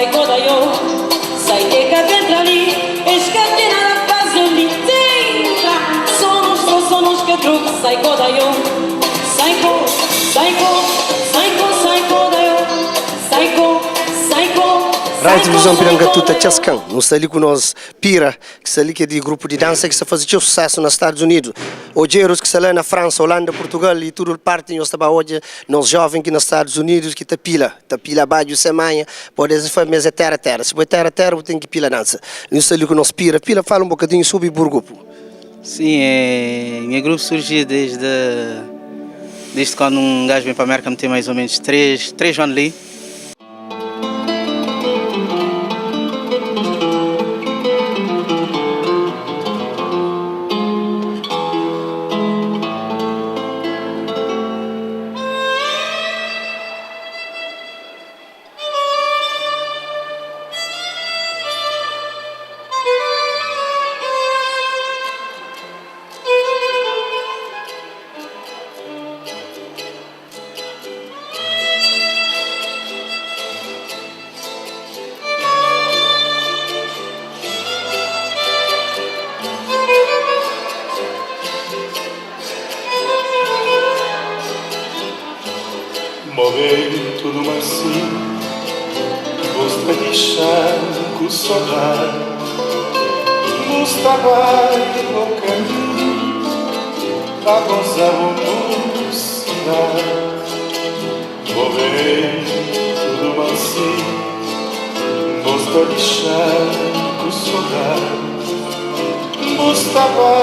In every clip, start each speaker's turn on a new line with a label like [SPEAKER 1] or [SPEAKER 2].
[SPEAKER 1] sai codaio, sai que cadê ali, escatina da fazenda inteira. Somos que truque, sai codaio, sai codaio, sai co.
[SPEAKER 2] Rádio Televisão Pirangatuta Chascan, no ali com nós Pira, que ali que é de grupo de dança que se faz sucesso nos Estados Unidos. Hoje que se lá na França, Holanda, Portugal e tudo parte nós estamos hoje nós jovens que nos Estados Unidos que tá pila abaixo semana, pode ser foi mais terra, se for terra tem que pila dança. Nós ali com nós Pira, fala um bocadinho sobre o grupo.
[SPEAKER 3] Sim, meu grupo surgiu desde quando um gajo vem para a América, tem mais ou menos 3 anos ali.
[SPEAKER 4] Movei tudo macio, gosto de chanco sonar, Mustafa no caminho, a gozar o música. Movei tudo macio, gosto de chanco sonar, Mustafa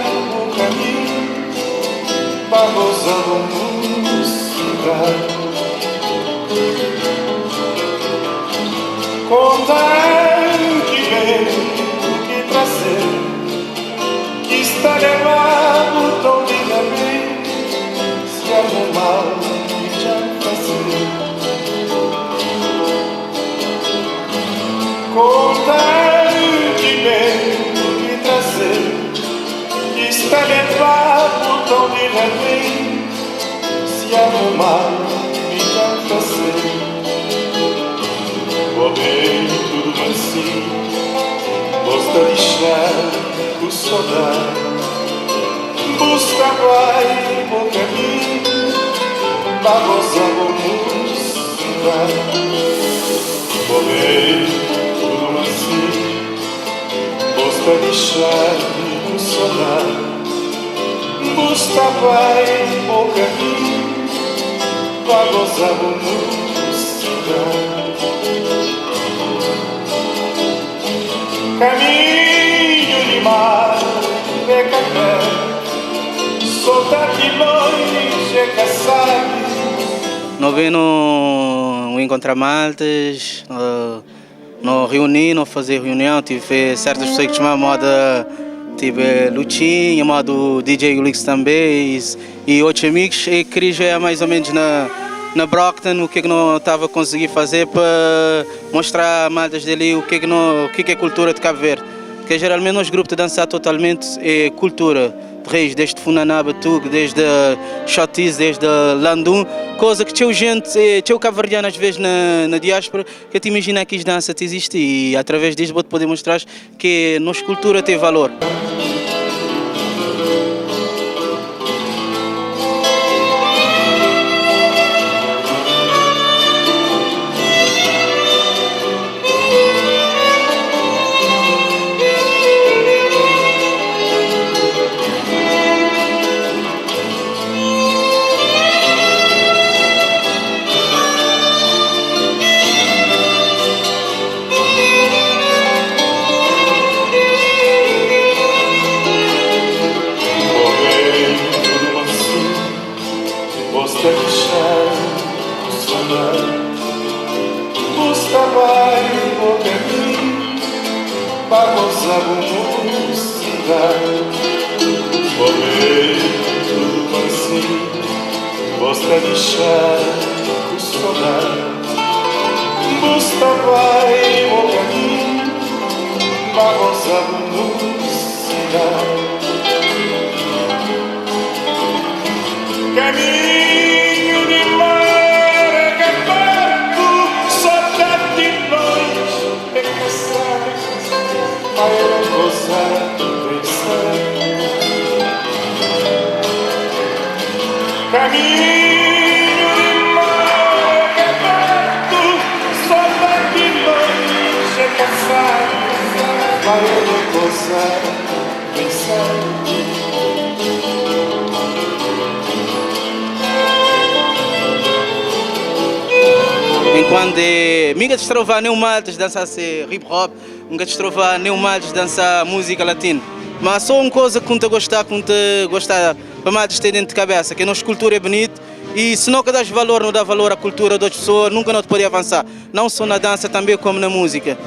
[SPEAKER 4] no caminho, a gozar o música. Contar que vem, que trazer, que está levado tão bem, se arrumar e já fazer. Contar que vem, que trazer, que está levado tão bem, se arrumar e já fazer. Movei tudo macio, gosto de chanco sonar, busca vai o caminho, para gozar a música. Movei tudo macio, gosto de chanco sonar, busca vai o caminho, para gozar a música. Caminho de mar, de café, soltar de longe, caçar.
[SPEAKER 3] Nós vemos encontrar maltas, nós reunir, nós fazer reunião, tive certas pessoas que chamavam moda, tive Lutinha, modo DJ Ulix também, e outros amigos, e queria já mais ou menos na Brockton, o que nós estava a conseguir fazer para mostrar a maltas dele o que é cultura de Cabo Verde. Porque geralmente nós grupos de dançar totalmente é cultura de reis, desde Funanaba, Tug, desde Xotis, desde Landum, coisa que tinha gente, tinha cabo-verdiano às vezes na diáspora, que te imagina que as danças existem e através disso vou-te poder mostrar que a nossa cultura tem valor.
[SPEAKER 4] Gosta de chanco sonar, busca vai o caminho, para gozar música. Caminho de mar, acabardo, saudade de noite. caminho de mar retrato, só daqui longe é cansado, vai onde possa pensar.
[SPEAKER 3] Enquanto minha destrova nem maltas dançar hip hop, nunca destrova nem maltas dançar música latina. Mas só uma coisa que eu gostar para mais ter dentro de cabeça, que a nossa cultura é bonita e se não dás valor, não dá valor à cultura das pessoas, nunca não te pode avançar. Não só na dança, também como na música.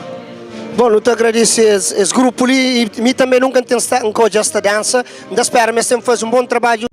[SPEAKER 2] Bom, eu te agradeço esse grupo ali e também nunca tenho esta dança, ainda espero, mas sempre faz um bom trabalho.